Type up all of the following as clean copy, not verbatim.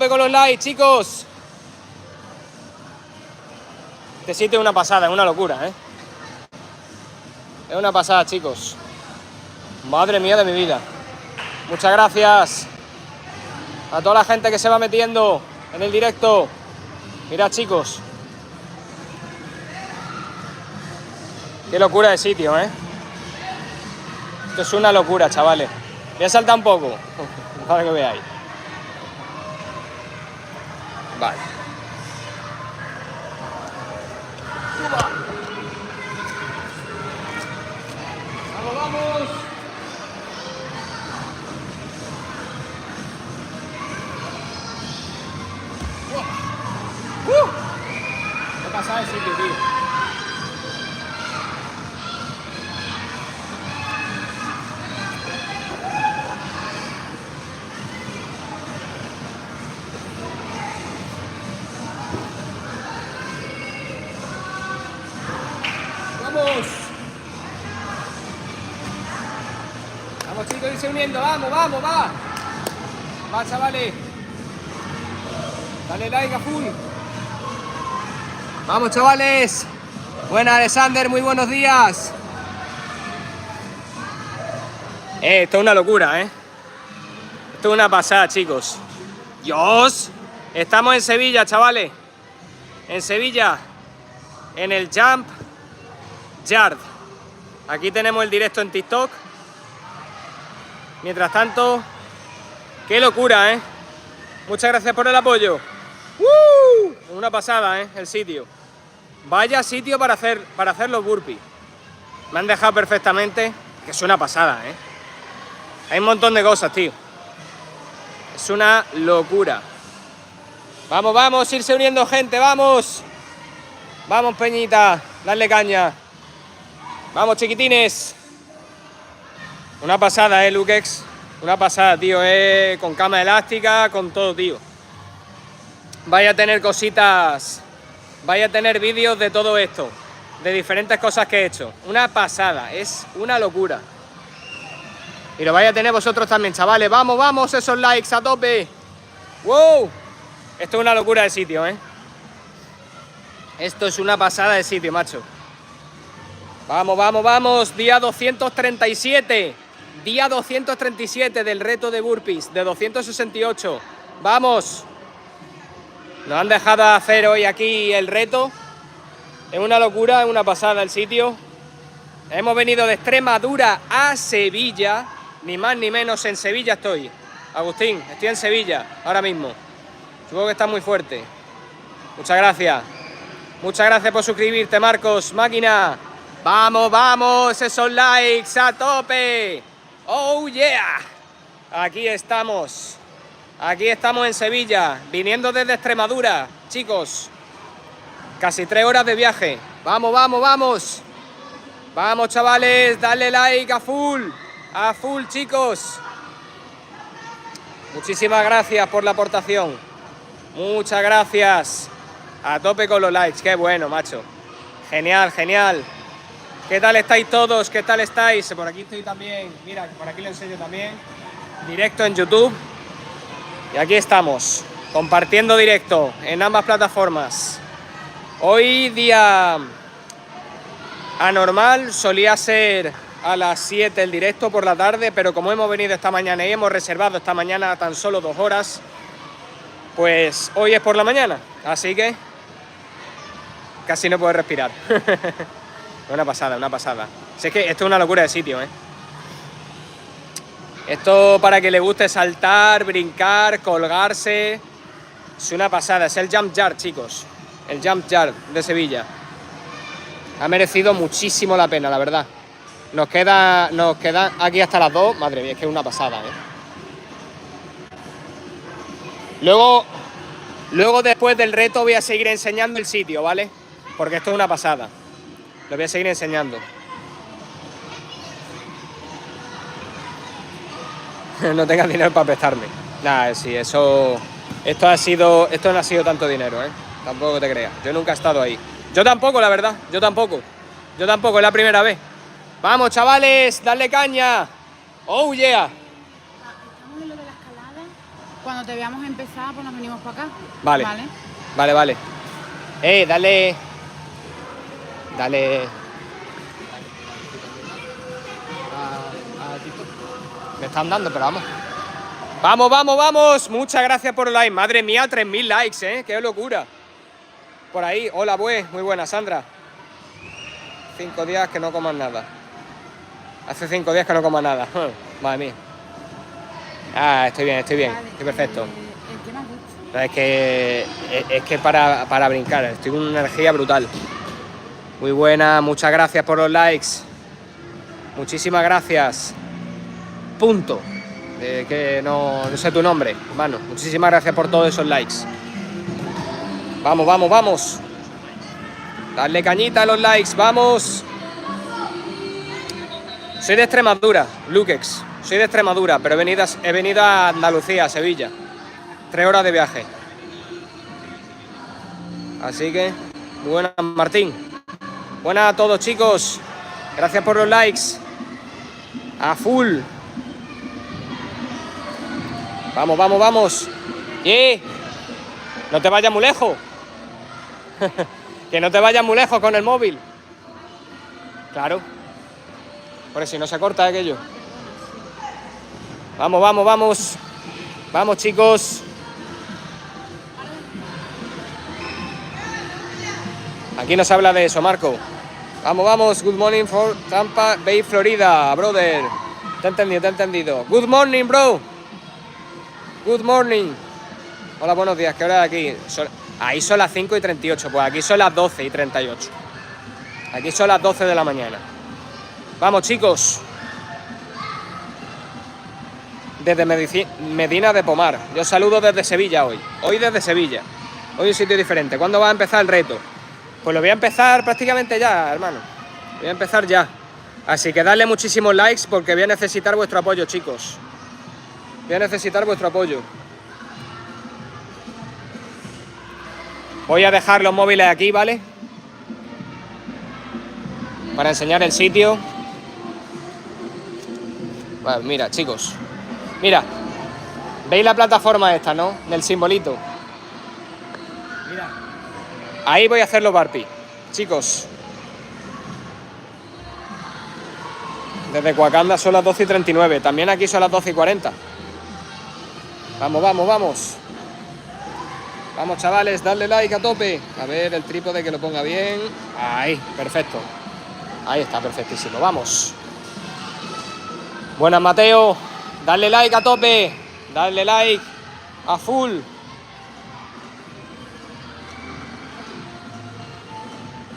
tope con los likes, chicos. Este sitio es una pasada, es una locura, ¿eh? Es una pasada, chicos. Madre mía de mi vida. Muchas gracias a toda la gente que se va metiendo en el directo. Mirad, chicos. Qué locura de sitio, ¿eh? Esto es una locura, chavales. Voy a saltar un poco para que veáis. Vale. ¡Vamos, vamos! ¿Qué pasa de sitio, tío? ¡Vamos! Vamos, chicos, irse uniendo. ¡Vamos, vamos, va! Va, chavales. Dale like a full. Vamos, chavales. Buena, Alexander, muy buenos días. Esto es una locura, ¿eh? Esto es una pasada, chicos. ¡Dios! Estamos en Sevilla, chavales. En Sevilla. En el Jump Yard. Aquí tenemos el directo en TikTok. Mientras tanto, qué locura, ¿eh? Muchas gracias por el apoyo. Una pasada, ¿eh? El sitio. Vaya sitio para hacer los burpees. Me han dejado perfectamente. Que es una pasada, ¿eh? Hay un montón de cosas, tío. Es una locura. Vamos, vamos, irse uniendo gente, vamos. Vamos, Peñita, darle caña. Vamos, chiquitines. Una pasada, Lukex. Una pasada, tío, con cama elástica, con todo, tío. Vaya a tener cositas, vaya a tener vídeos de todo esto, de diferentes cosas que he hecho. Una pasada, es una locura. Y lo vais a tener vosotros también, chavales. Vamos, vamos, esos likes a tope. ¡Wow! Esto es una locura de sitio, ¿eh? Esto es una pasada de sitio, macho. Vamos, vamos, vamos. Día 237. Día 237 del reto de burpees, de 268. ¡Vamos! Nos han dejado hacer hoy aquí el reto. Es una locura, es una pasada el sitio. Hemos venido de Extremadura a Sevilla. Ni más ni menos, en Sevilla estoy. Agustín, estoy en Sevilla ahora mismo. Supongo que está muy fuerte. Muchas gracias. Muchas gracias por suscribirte, Marcos, máquina. Vamos, vamos, esos likes a tope. Oh yeah. Aquí estamos. Aquí estamos en Sevilla, viniendo desde Extremadura, chicos. Casi 3 horas de viaje. Vamos, vamos, vamos. Vamos, chavales, dale like a full, chicos. Muchísimas gracias por la aportación. Muchas gracias. A tope con los likes, qué bueno, macho. Genial, genial. ¿Qué tal estáis todos? ¿Qué tal estáis? Por aquí estoy también, mira, por aquí lo enseño también. Directo en YouTube. Y aquí estamos, compartiendo directo en ambas plataformas. Hoy día anormal, solía ser a las 7 el directo por la tarde, pero como hemos venido esta mañana y hemos reservado esta mañana tan solo 2 horas, pues hoy es por la mañana, así que casi no puedo respirar. Una pasada, una pasada. Si es que esto es una locura de sitio, ¿eh? Esto para que le guste saltar, brincar, colgarse. Es una pasada, es el Jump Yard, chicos. El Jump Yard de Sevilla. Ha merecido muchísimo la pena, la verdad. Nos queda aquí hasta las 2. Madre mía, es que es una pasada, ¿eh? Luego después del reto voy a seguir enseñando el sitio, ¿vale? Porque esto es una pasada. Lo voy a seguir enseñando. No tengas dinero para prestarme. Nada, sí, eso... Esto no ha sido tanto dinero, ¿eh? Tampoco te creas. Yo nunca he estado ahí. Yo tampoco, la verdad. Yo tampoco, es la primera vez. Vamos, chavales, dale caña. Oh, yeah. ¿Estamos en lo de la escalada? Cuando te veamos empezar, pues nos venimos para acá. Vale. Vale. Dale. Me están dando, pero vamos. Vamos. Muchas gracias por el like. Madre mía, 3000 likes, qué locura. Por ahí, hola, pues. Muy buena, Sandra. 5 días que no comas nada. Hace 5 días que no comas nada. Madre mía. Estoy bien. Estoy perfecto. ¿Qué me has dicho? Es que para brincar, estoy con una energía brutal. Muy buena, muchas gracias por los likes. Muchísimas gracias. Punto. Que no sé tu nombre, hermano. Muchísimas gracias por todos esos likes. Vamos. Darle cañita a los likes, vamos. Soy de Extremadura, Lukex. Soy de Extremadura, pero he venido a Andalucía, a Sevilla. 3 horas de viaje. Así que, muy buenas, Martín. Buenas a todos, chicos. Gracias por los likes. A full. Vamos. No te vayas muy lejos. Que no te vayas muy lejos con el móvil. Claro. Por si no se corta aquello. Vamos. Vamos, chicos. Aquí nos habla de eso, Marco. Vamos. Good morning for Tampa Bay, Florida, brother. Te he entendido. Good morning, bro. Good morning. Hola, buenos días. ¿Qué hora es aquí? Ahí son las 5:38. Pues aquí son las 12:38. Aquí son las 12 de la mañana. Vamos, chicos. Desde Medina de Pomar. Yo saludo desde Sevilla hoy. Hoy desde Sevilla. Hoy un sitio diferente. ¿Cuándo va a empezar el reto? Pues lo voy a empezar prácticamente ya, hermano. Voy a empezar ya. Así que darle muchísimos likes porque voy a necesitar vuestro apoyo, chicos. Voy a necesitar vuestro apoyo. Voy a dejar los móviles aquí, ¿vale? Para enseñar el sitio. Bueno, mira, chicos. Mira. ¿Veis la plataforma esta, no? Del simbolito. Mira. Ahí voy a hacer los burpees. Chicos. Desde Coacanda son las 12:39. También aquí son las 12:40. Vamos. Vamos, chavales, darle like a tope. A ver el trípode que lo ponga bien. Ahí, perfecto. Ahí está, perfectísimo. Vamos. Buenas, Mateo. Darle like a tope. Darle like a full.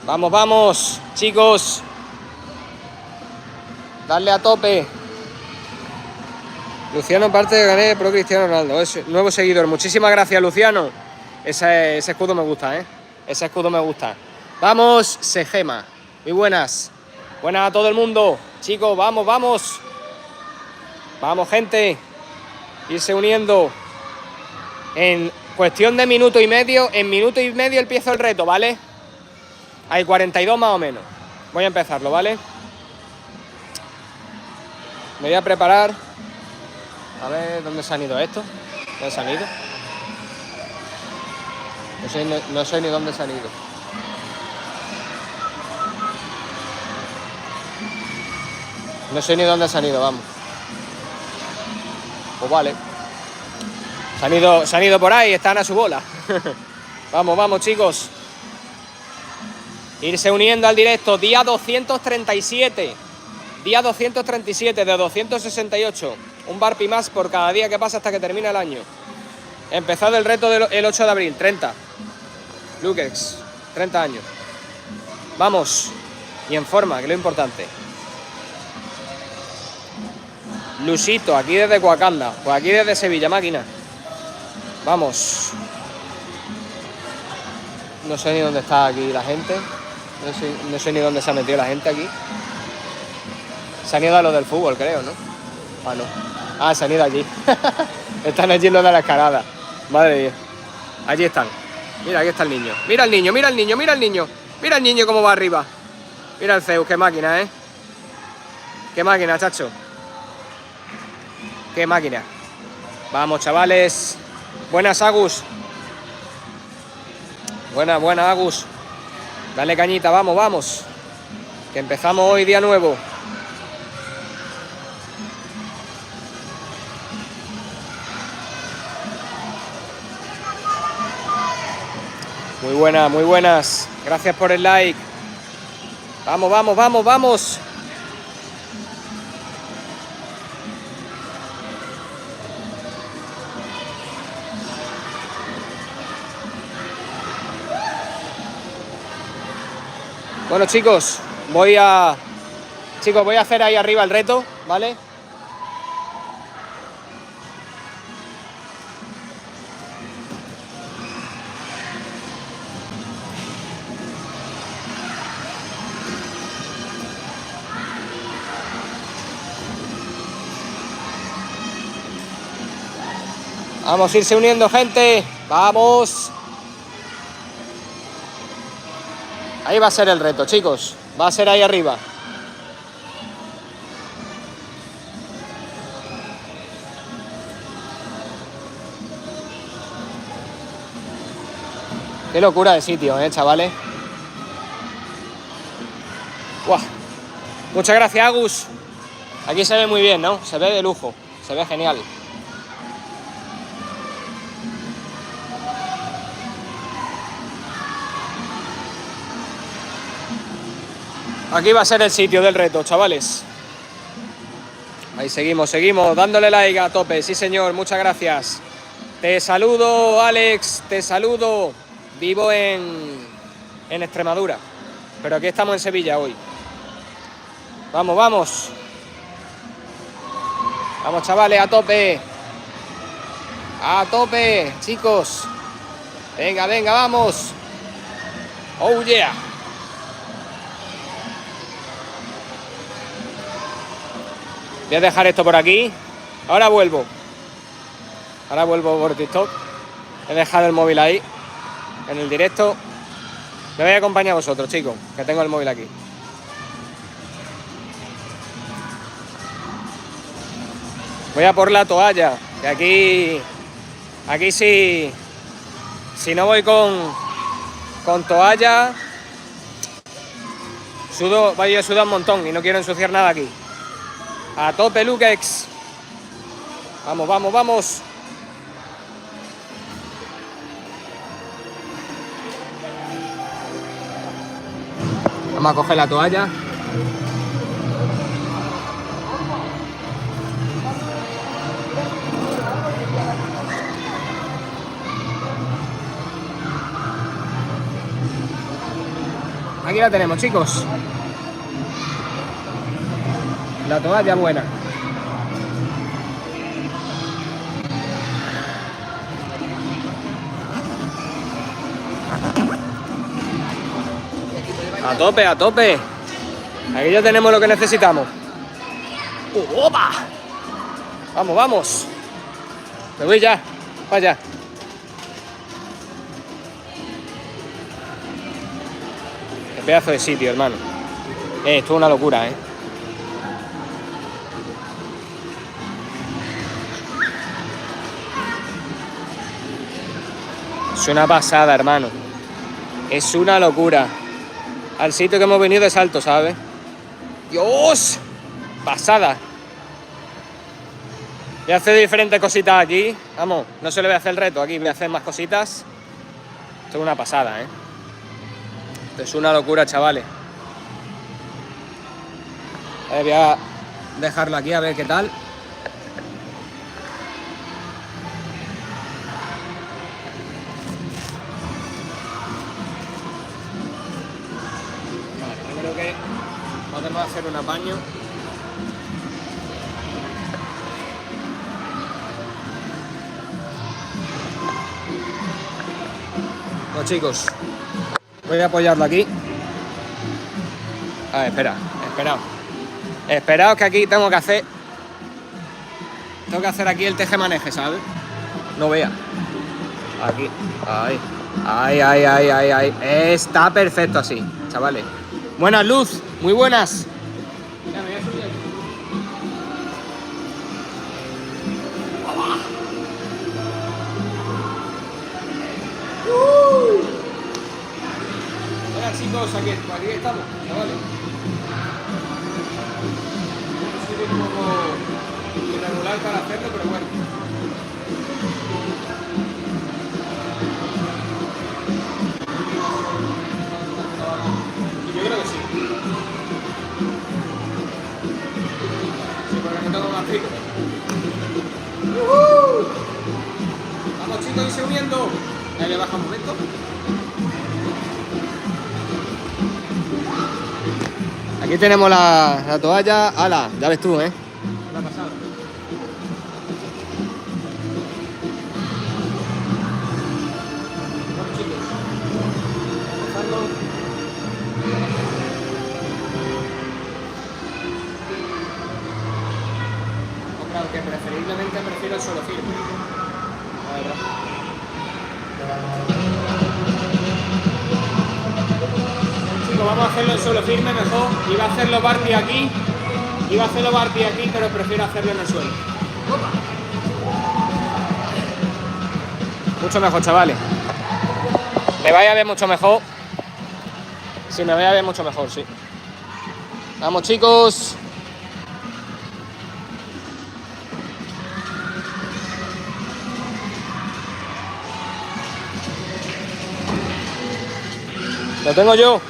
Vamos, chicos. Darle a tope. Luciano, parte de gané pro Cristiano Ronaldo. Es nuevo seguidor. Muchísimas gracias, Luciano. Ese escudo me gusta, Ese escudo me gusta. Vamos, Segema. Muy buenas. Buenas a todo el mundo. Chicos, vamos. Vamos, gente. Irse uniendo. En cuestión de minuto y medio. En minuto y medio empiezo el reto, ¿vale? Hay 42 más o menos. Voy a empezarlo, ¿vale? Me voy a preparar. A ver, ¿dónde se han ido estos? ¿Dónde se han ido? No sé ni dónde se han ido. No sé ni dónde se han ido, vamos. Pues vale. Se han ido por ahí, están a su bola. Vamos, chicos. Irse uniendo al directo. Día 237. Día 237 de 268. Un burpee más por cada día que pasa hasta que termina el año. Empezado el reto el 8 de abril, 30. Lukex, 30 años. Vamos. Y en forma, que es lo importante. Lusito, aquí desde Coacanda. Pues aquí desde Sevilla, máquina. Vamos. No sé ni dónde está aquí la gente. No sé ni dónde se ha metido la gente aquí. Se han ido a lo del fútbol, creo, ¿no? Ah, no. Ah, se han ido allí. Están allí en lo de la escalada. Madre mía. Allí están. Mira, aquí está el niño. Mira el niño. Mira el niño cómo va arriba. Mira el Zeus, qué máquina, Qué máquina, chacho. Qué máquina. Vamos, chavales. Buenas, Agus. Buena, Agus. Dale cañita, vamos, vamos. Que empezamos hoy día nuevo. Muy buenas. Gracias por el like. Vamos, vamos, vamos, vamos. Bueno, chicos, voy a hacer ahí arriba el reto, ¿vale? Vamos a irse uniendo, gente. Vamos. Ahí va a ser el reto, chicos. Va a ser ahí arriba. Qué locura de sitio, chavales. ¡Buah! Muchas gracias, Agus. Aquí se ve muy bien, ¿no? Se ve de lujo. Se ve genial. Aquí va a ser el sitio del reto, chavales. Ahí seguimos, dándole like a tope. Sí, señor, muchas gracias. Te saludo, Alex, te saludo. Vivo en Extremadura, pero aquí estamos en Sevilla hoy. Vamos, vamos. Vamos, chavales, a tope. A tope, chicos. Venga, venga, vamos. Oh, yeah. Voy a dejar esto por aquí. Ahora vuelvo por TikTok. He dejado el móvil ahí, en el directo. Me voy a acompañar a vosotros, chicos, que tengo el móvil aquí. Voy a por la toalla, que aquí si no voy con toalla, voy a sudar un montón y no quiero ensuciar nada aquí. A tope, Lukex. Vamos, vamos, vamos. Vamos a coger la toalla. Aquí la tenemos, chicos. La toalla buena. A tope, a tope. Aquí ya tenemos lo que necesitamos. ¡Opa! Vamos, vamos. Me voy ya. Vaya. Qué pedazo de sitio, hermano. Esto es una locura, Es una pasada, hermano. Es una locura. Al sitio que hemos venido de salto, ¿sabes? ¡Dios! Pasada. Voy a hacer diferentes cositas aquí. Vamos, no se le voy a hacer el reto aquí. Voy a hacer más cositas. Esto es una pasada, Esto es una locura, chavales. Voy a dejarlo aquí a ver qué tal. Creo que podemos hacer un apaño. Bueno, chicos, voy a apoyarlo aquí. A ver, esperaos que aquí tengo que hacer aquí el tejemaneje, ¿sabes? No vea. Aquí, ahí. Está perfecto así, chavales. Buenas, Luz, muy buenas. Mira, me voy a subir chicos, aquí estamos, chavales. Un poco irregular para hacerlo, pero bueno. Y yo creo que sí. Sí, porque no tengo más pico. Vamos chicos, irse uniendo. Ahí le baja un momento. Aquí tenemos la toalla. ¡Hala! Ya ves tú, ¿eh? La pasada. Bueno, chicos. Empezando. Hombre, aunque preferiblemente prefiero el suelo firme. La verdad. Chicos, vamos a hacerlo en suelo firme mejor. Iba a hacerlo Barpi aquí. Pero prefiero hacerlo en el suelo. Mucho mejor, chavales. Me vaya a ver mucho mejor. Sí, me vaya a ver mucho mejor, sí. Vamos, chicos. Lo tengo yo.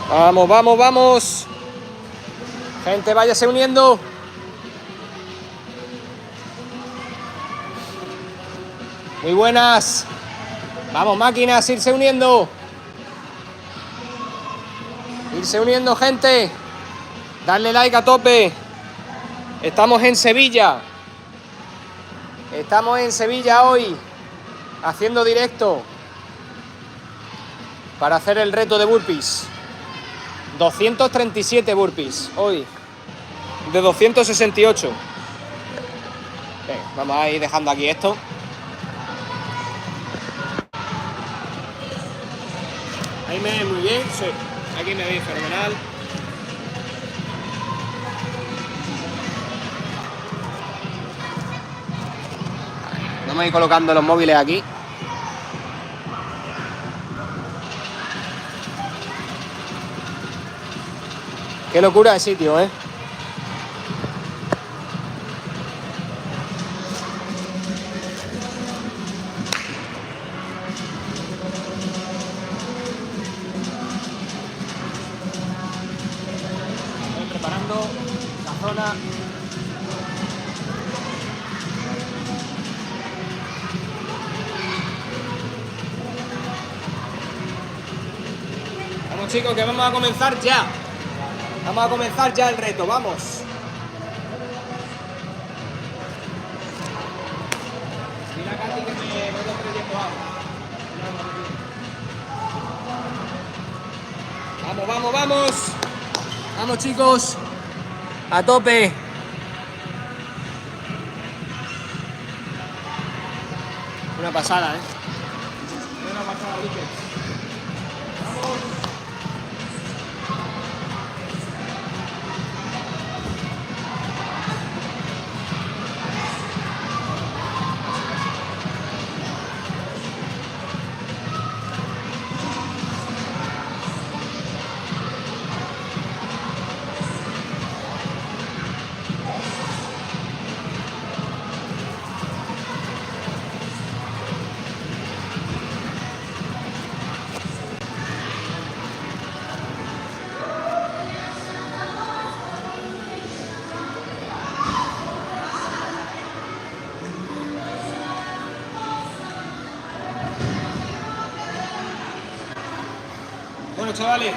Vamos, vamos, vamos. Gente, váyase uniendo. Muy buenas. Vamos, máquinas, irse uniendo. Irse uniendo, gente. Darle like a tope. Estamos en Sevilla. Estamos en Sevilla hoy, haciendo directo para hacer el reto de burpees. 237 burpees hoy, de 268. Vamos a ir dejando aquí esto. Ahí me ve muy bien, sí. Aquí me veis fenomenal. Vamos a ir colocando los móviles aquí. Qué locura de sitio, ¿eh? Estoy preparando la zona. Vamos chicos, que vamos a comenzar ya. Vamos a comenzar ya el reto, vamos. Mira Katy que me voy trayendo agua. Vamos, vamos, vamos. Vamos chicos. A tope. Una pasada, ¿eh? Una pasada, Ulises. Vamos. Bueno, chavales.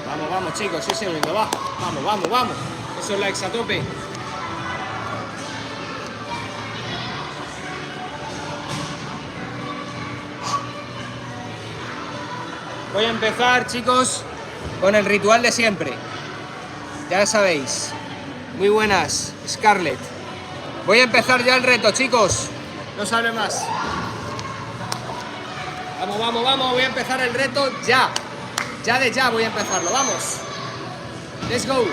Vamos, vamos, chicos, sí, uniendo, va. Vamos, vamos, vamos. Esos likes a tope. Voy a empezar, chicos, con el ritual de siempre. Ya sabéis. Muy buenas, Scarlett. Voy a empezar ya el reto, chicos. No se hable más. Vamos, vamos, vamos. Voy a empezar el reto ya. Ya de ya voy a empezarlo. Vamos. Let's go.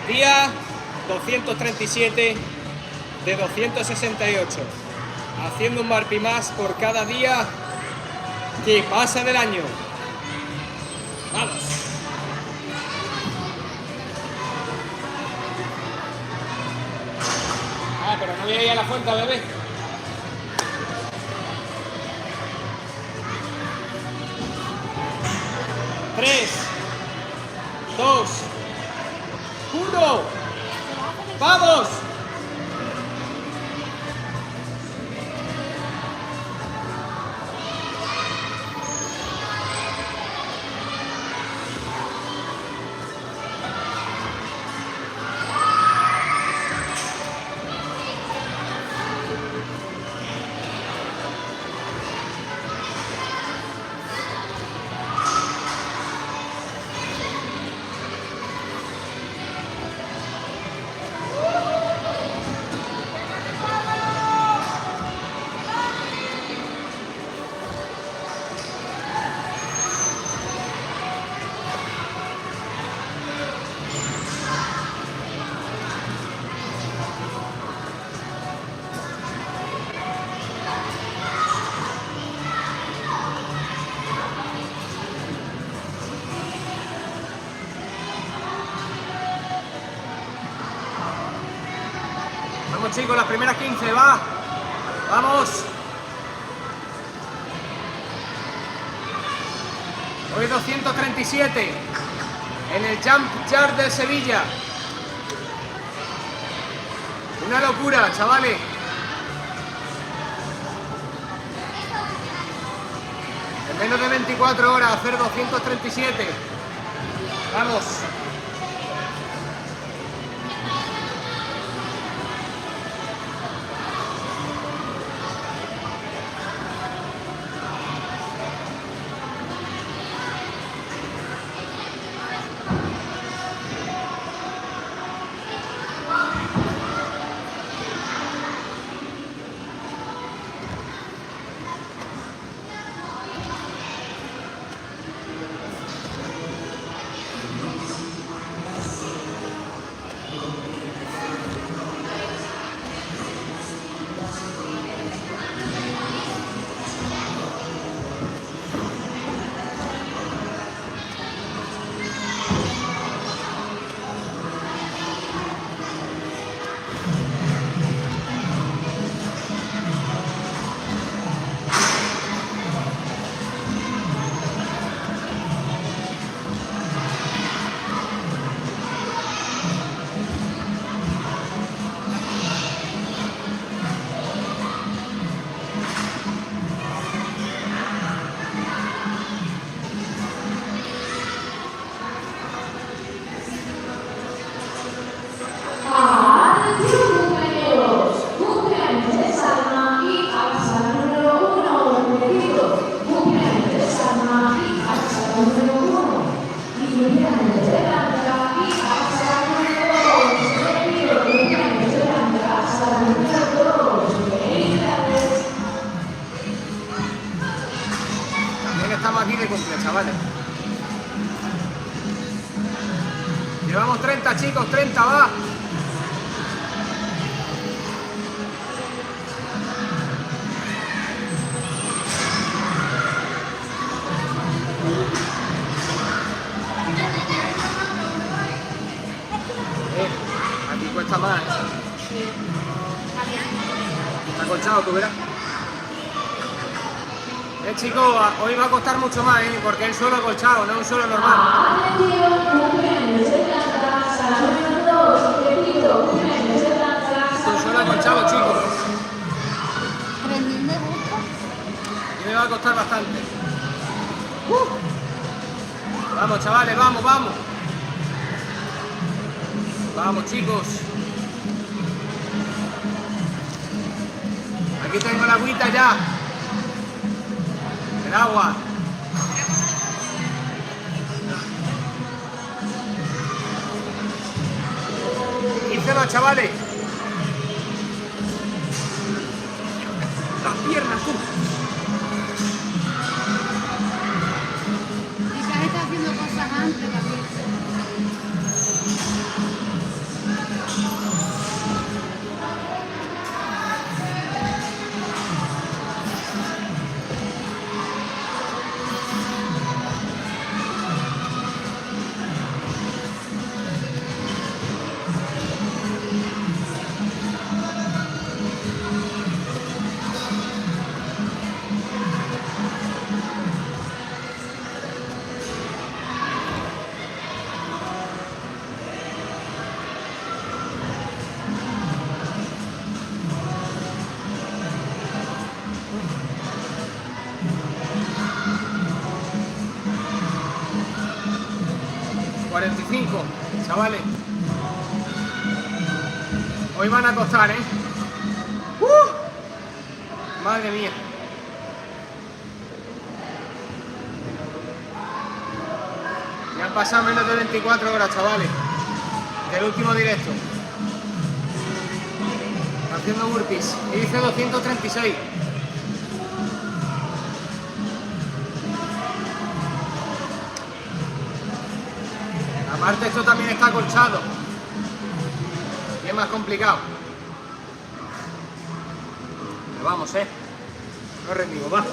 Día 237 de 268. Haciendo un burpee más por cada día que pasa del año. Vamos. Ah, pero no voy a ir a la fuente, bebé. Tres, dos, uno. ¡Vamos! Vamos, chicos, las primeras 15, va. Vamos. Hoy 237 en el Jump Yard de Sevilla. Una locura, chavales. En menos de 24 horas hacer 237. Vamos. Estamos aquí de cumple, chavales. Llevamos 30, chicos, 30, va. Aquí cuesta más, ¿eh? Está acolchado, tú verás. Chicos, hoy va a costar mucho más, porque es un suelo acolchado, no es un suelo normal. Es un suelo acolchado, chicos. Y me va a costar bastante. Vamos, chavales, vamos, vamos. Vamos, chicos. Aquí tengo la agüita ya. El agua. 15 más, chavales. Las piernas, tú. Y que está haciendo cosas antes también. Chavales, hoy van a costar, ¿eh? Madre mía. Ya han pasado menos de 24 horas, chavales, del último directo. Haciendo burpees. Y dice 236. Aparte esto también está acolchado y es más complicado. Pero vamos, no rendimos, va.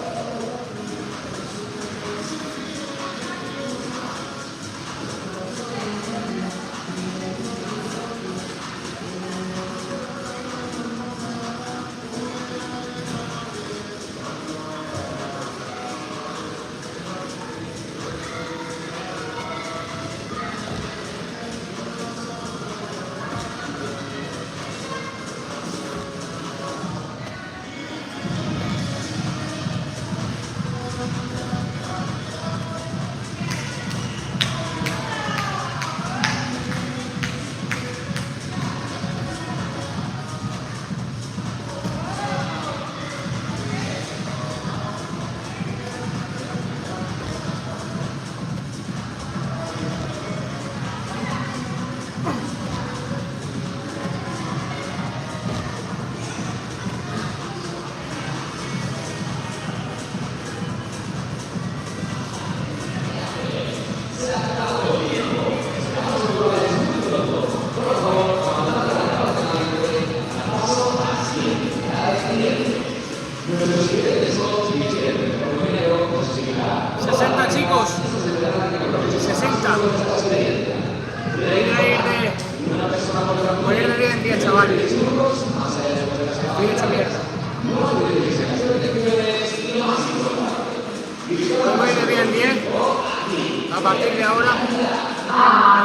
A partir de ahora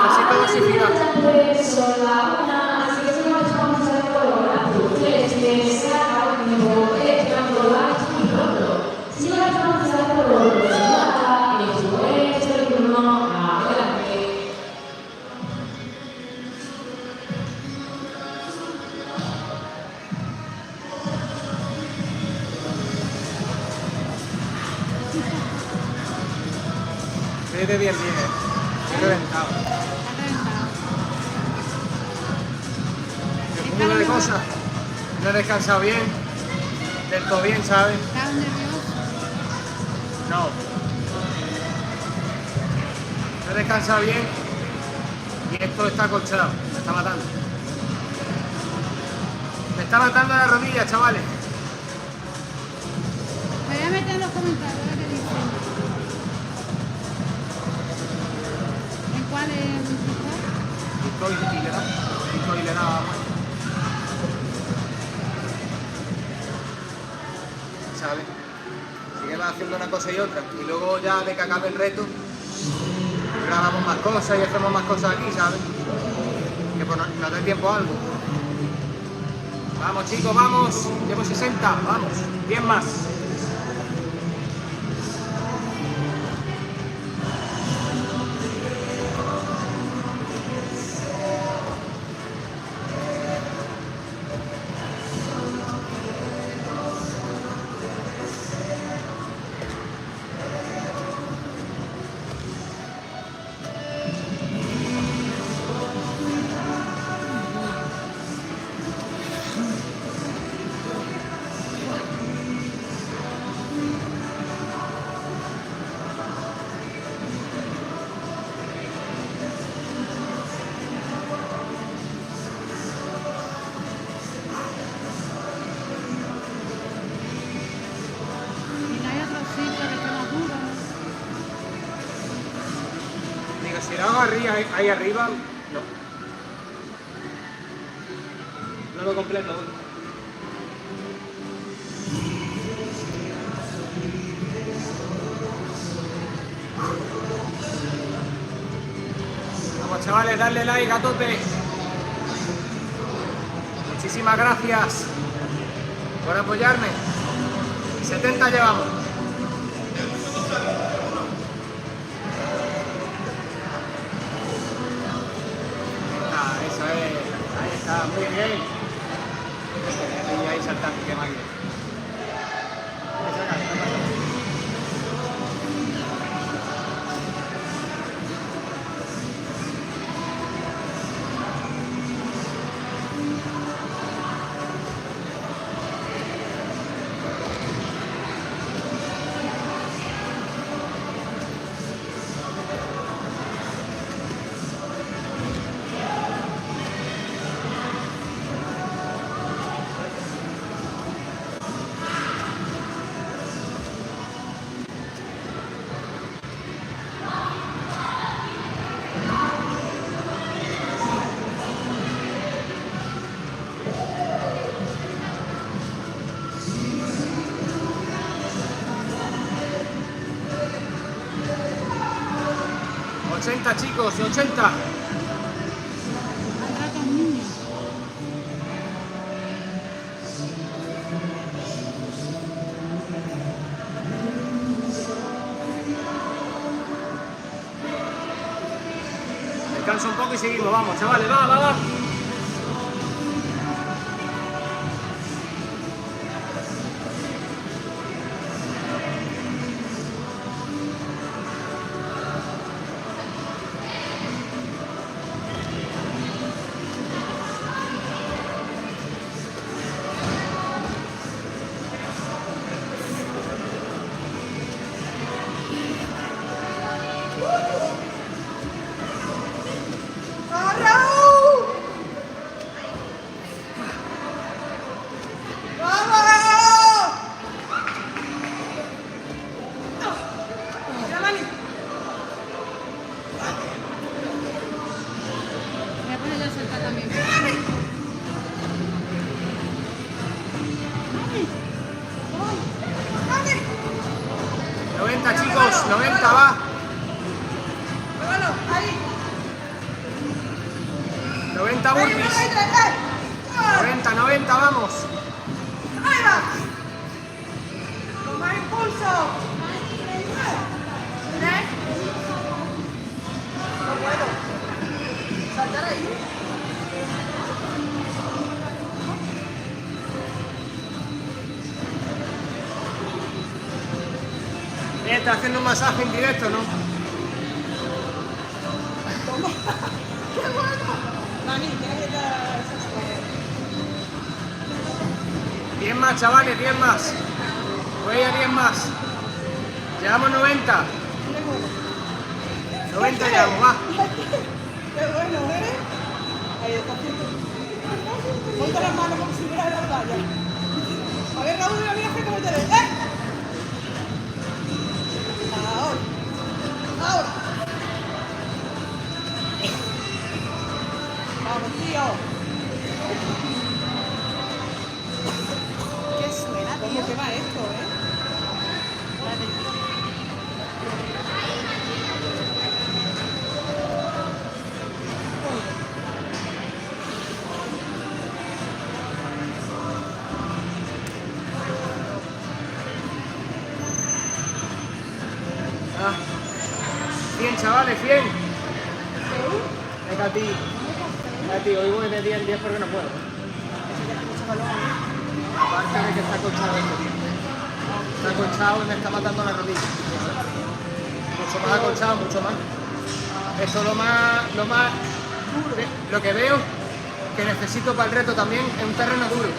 necesito dosificar. Vete bien, estoy reventado. Un cúmulo de cosas. No he descansado bien, del todo bien, ¿sabes? ¿Estás nervioso? No. No he descansado bien y esto está acolchado, me está matando. Me está matando la rodilla, chavales. Me voy a meter en los comentarios a ver qué dicen. ¿En cuál es el principal? Estoy hilerado. ¿Sabes? Sigue haciendo una cosa y otra. Y luego ya de que acabe el reto, grabamos más cosas y hacemos más cosas aquí, ¿sabes? Que pues nos dé tiempo a algo. Vamos chicos, vamos. Llevo 60, vamos. 10 más. ahí arriba, no. No lo completo hoy. Vamos chavales, darle like a tope. Muchísimas gracias por apoyarme. 70 llevamos. Eso es. Ahí está, muy bien. Y ahí saltando, qué máquina. Chicos, 80. Maltrata a un niño. Descansa un poco y seguimos, vamos, chavales, va. Voy a poner yo a saltar también. 90 chicos, 90 va. 90 burpees. 90, vamos. ¡Ahí va! ¡Con más impulso! ¿Ves? No puedo. Saltar ahí. Está haciendo un masaje en directo, ¿no? ¡Qué bueno! Mami, tienes que dar esas 10 más, chavales, 10 más. Voy a 10 más. Llevamos 90. 90 llevamos, va. ¡Qué bueno, ¿eh? Ahí está haciendo. Ponte las manos como si fuera de la batalla. A ver, Raúl, mira cómo te ves. ¡Eh! Ahora. Vamos, tío. ¿Qué suena, tío? ¿Cómo que va esto, Ah, 100 chavales, 100. Venga, a ti. Hoy voy de 10 en 10 porque no puedo. Aparte de que está acolchado esto, tío. Está acolchado y me está matando la rodilla. Mucho más acolchado, mucho más. Eso es lo que veo que necesito para el reto también es un terreno duro.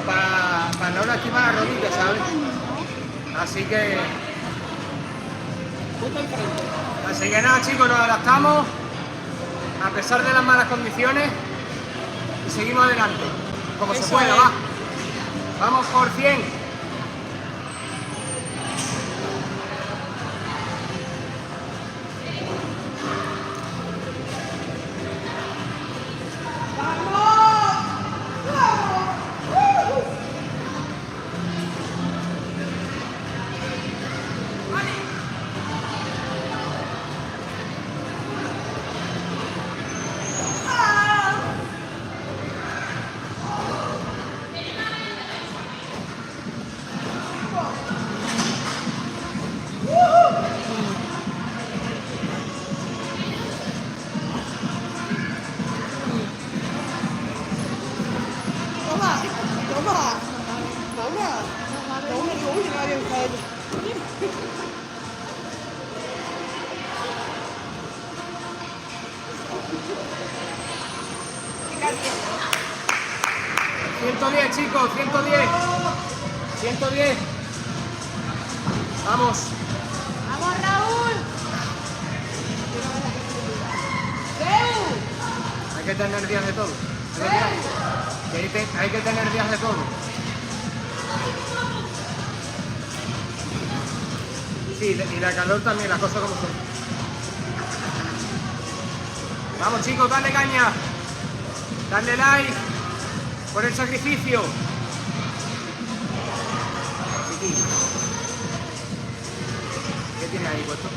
Para no lastimar la rodilla, ¿sabes? Así que nada, chicos, nos adaptamos a pesar de las malas condiciones y seguimos adelante, como se pueda, va. Vamos por 100. 110, chicos, 110. 110. Vamos. ¡Vamos, Raúl! Hay que tener días de todo. Hay que tener días de todo. Sí, y la calor también, las cosas como son. Vamos, chicos, dale caña. Dale like por el sacrificio. Chiquillo. ¿Qué tiene ahí puesto?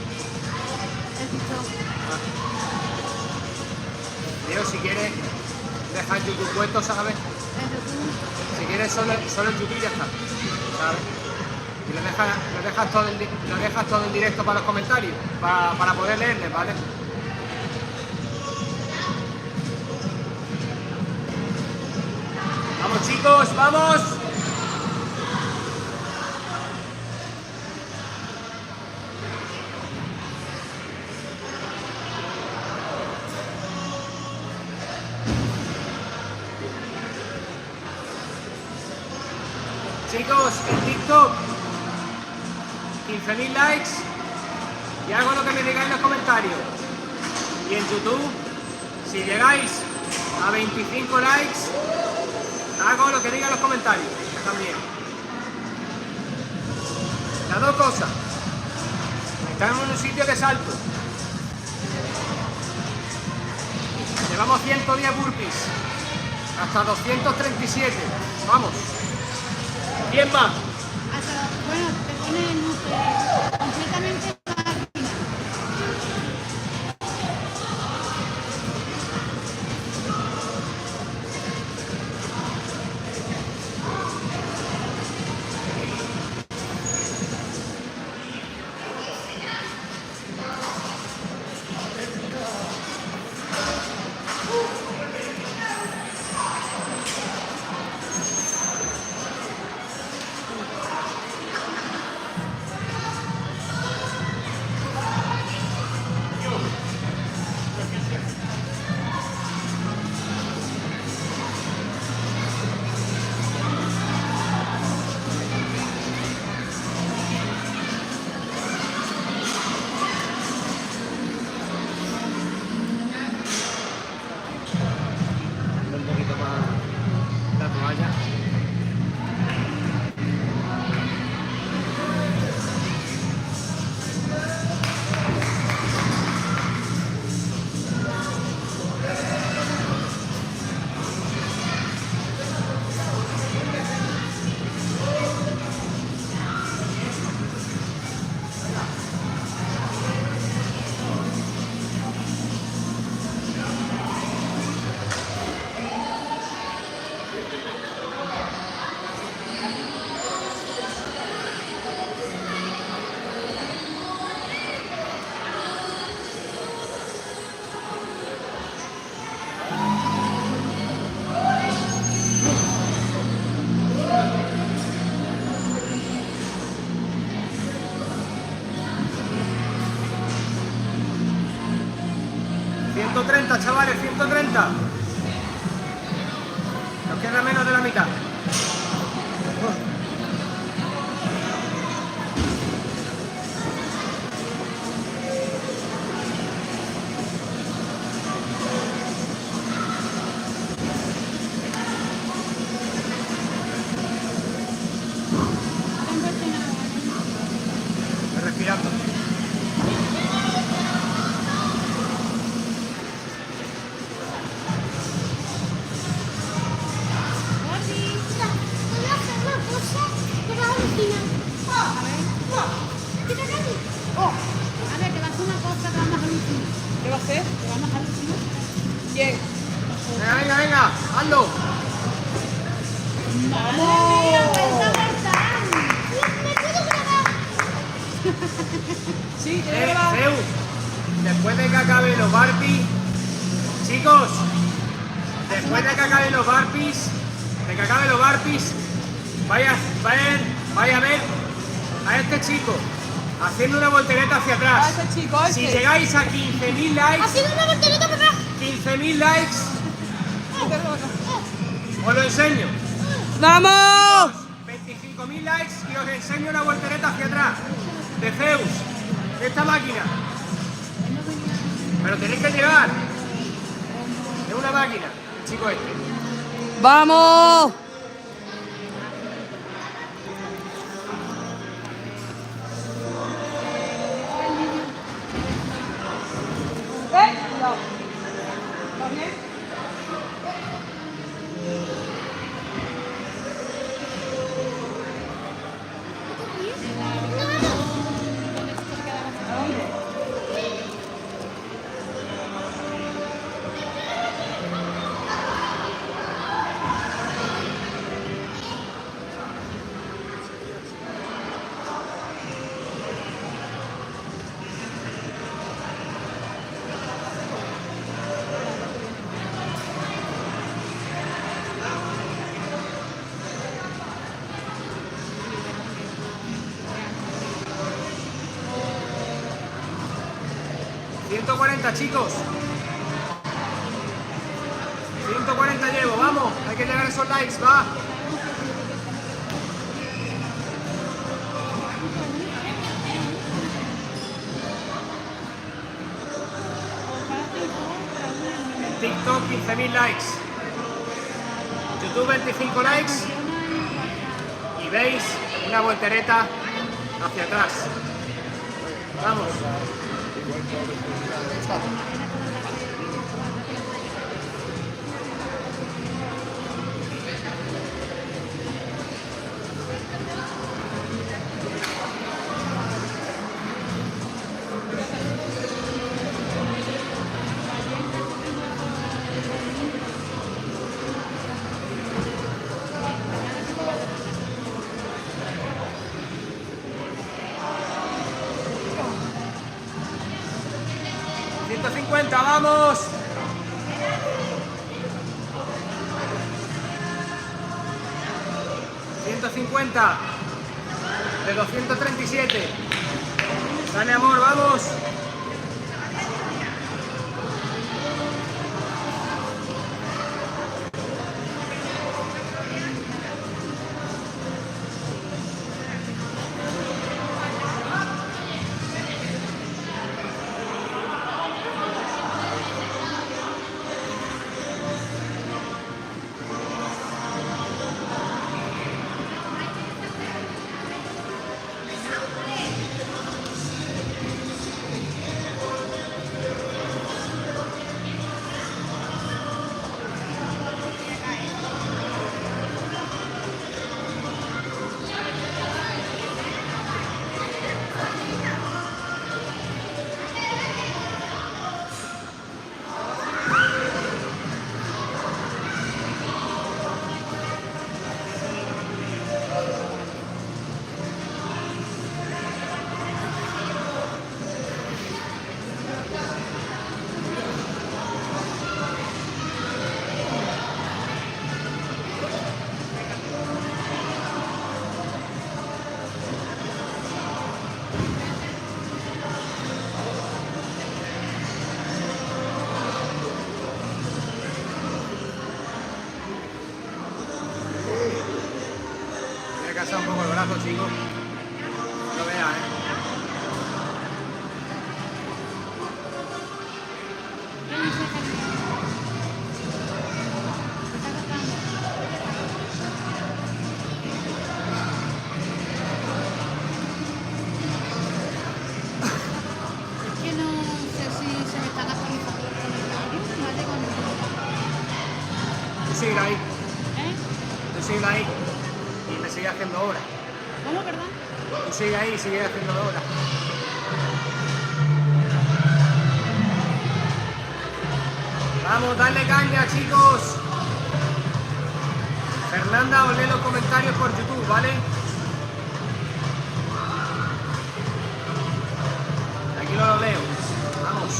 Dios, si quieres dejar YouTube puesto, ¿sabes? Si quieres solo el YouTube ya está, ¿sabes? Y lo dejas todo en directo para los comentarios, para poder leerles, ¿vale? Vamos, chicos, vamos. Chicos, en TikTok 15.000 likes y hago lo que me digáis en los comentarios. Y en YouTube, si llegáis a 25 likes, hago lo que digan los comentarios también. Las dos cosas. Estamos en un sitio de salto. Llevamos 110 burpees. Hasta 237. Vamos. ¿Quién más? Bueno, te ponen completamente máquina. Un poquito más la toalla. ...130, chavales, 130. Nos queda menos de la mitad. Respirando. A ver, te va a hacer una cosa que vamos a alucinar. ¿Qué va a hacer? Te vamos a alucinar. ¿Quién? Venga, venga, venga, hazlo. ¿Me puedo grabar? Sí, te voy a grabar. Zeus, después de que acaben los burpees, chicos, después de que acaben los burpees, vaya a ver a este chico haciendo una voltereta hacia atrás. A ese chico, Si llegáis a 15.000 likes, Haciendo una voltereta para atrás. 15.000 likes, Os lo enseño. ¡Vamos! 25.000 likes y os enseño una voltereta hacia atrás de Zeus, de esta máquina. Pero tenéis que llegar. Es una máquina, el chico este. ¡Vamos! Cuidado. ¿Está bien? ¿A dónde? ...140 chicos. 140 llevo, vamos. Hay que llegar a esos likes, va. TikTok 15.000 likes. YouTube 25 likes. Y veis una voltereta hacia atrás. Vamos. ¡150, vamos! ¡150 de 237. Dale, amor, vamos. Cansa un poco el brazo, chico. No lo veas, Es que no sé si se me están actualizando los comentarios, ¿vale? Tú sigue ahí, ¿Eh? tú sigue ahí. Y me sigue haciendo obra. ¿Cómo, perdón? Tú sigue ahí y sigue haciendo obra. Vamos, dale caña, chicos. Fernanda, os lee los comentarios por YouTube, ¿vale? Aquí no lo leo. Vamos.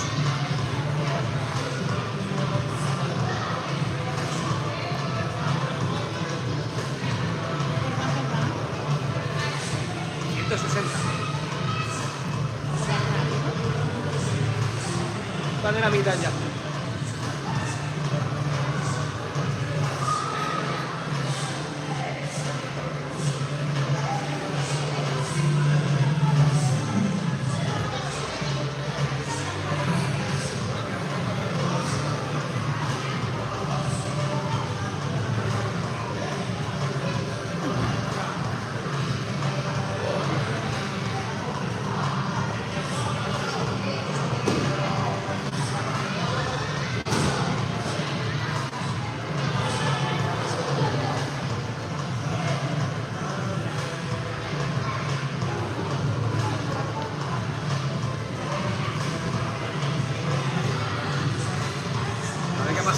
Vale la mitad ya.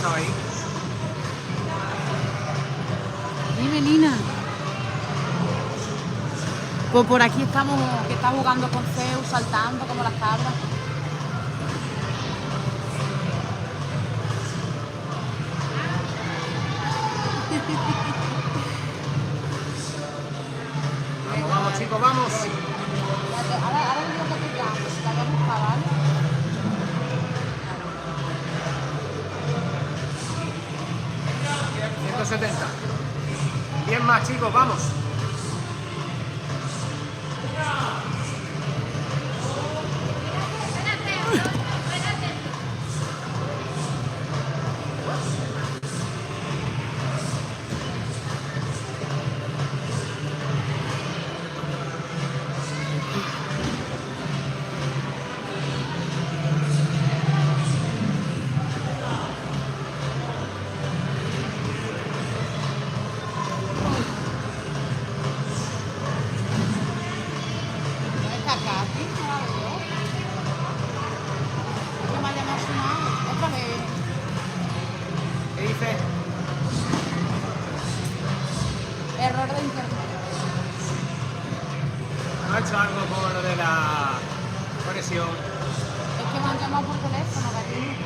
pasado ahí? Dime, Nina. Pues por aquí estamos, que está jugando con Zeus, saltando como las cabras. Vamos, vamos, chicos, vamos. Ahora digo que te llamo, si la voy a buscar, ¿vale? 170. 10 más, chicos, vamos. ¿Dónde está Katy? No la veo. Es que me ha llamado su madre. Otra vez. ¿Qué dice? Error de internet. ¿No ha hecho algo con lo de la conexión? Es que me han llamado por teléfono, cariño.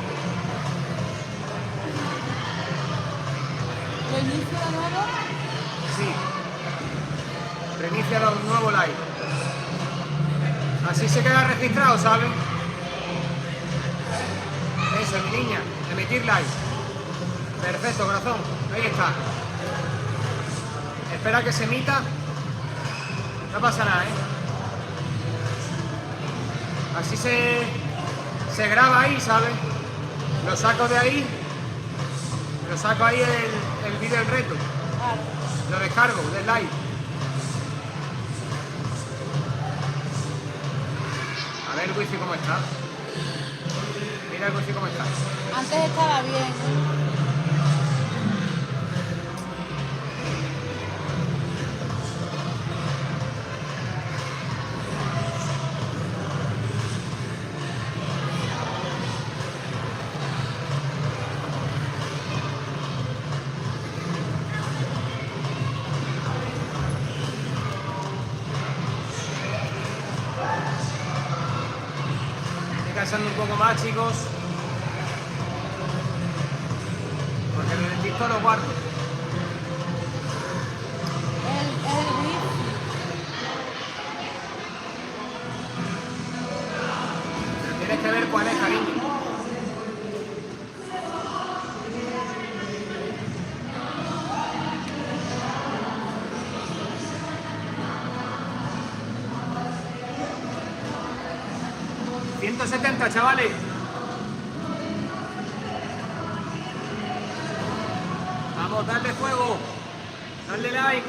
¿Lo inicio de nuevo? Sí. Reinicia un nuevo live. Así se queda registrado, ¿sabes? Eso, mi niña. Emitir live. Perfecto, corazón. Ahí está. Espera que se emita. No pasa nada, ¿eh? Así se graba ahí, ¿sabes? Lo saco de ahí. Lo saco ahí el vídeo del reto. Vale. Lo descargo del live. A ver el wifi cómo está. Mira el wifi cómo está. Antes estaba bien. 'Estoy cansando un poco más, chicos. Porque el dentista lo guardo. Es el wifi. Pero tienes que ver cuál es, cariño. $170, chavales. Vamos, darle fuego. Darle like.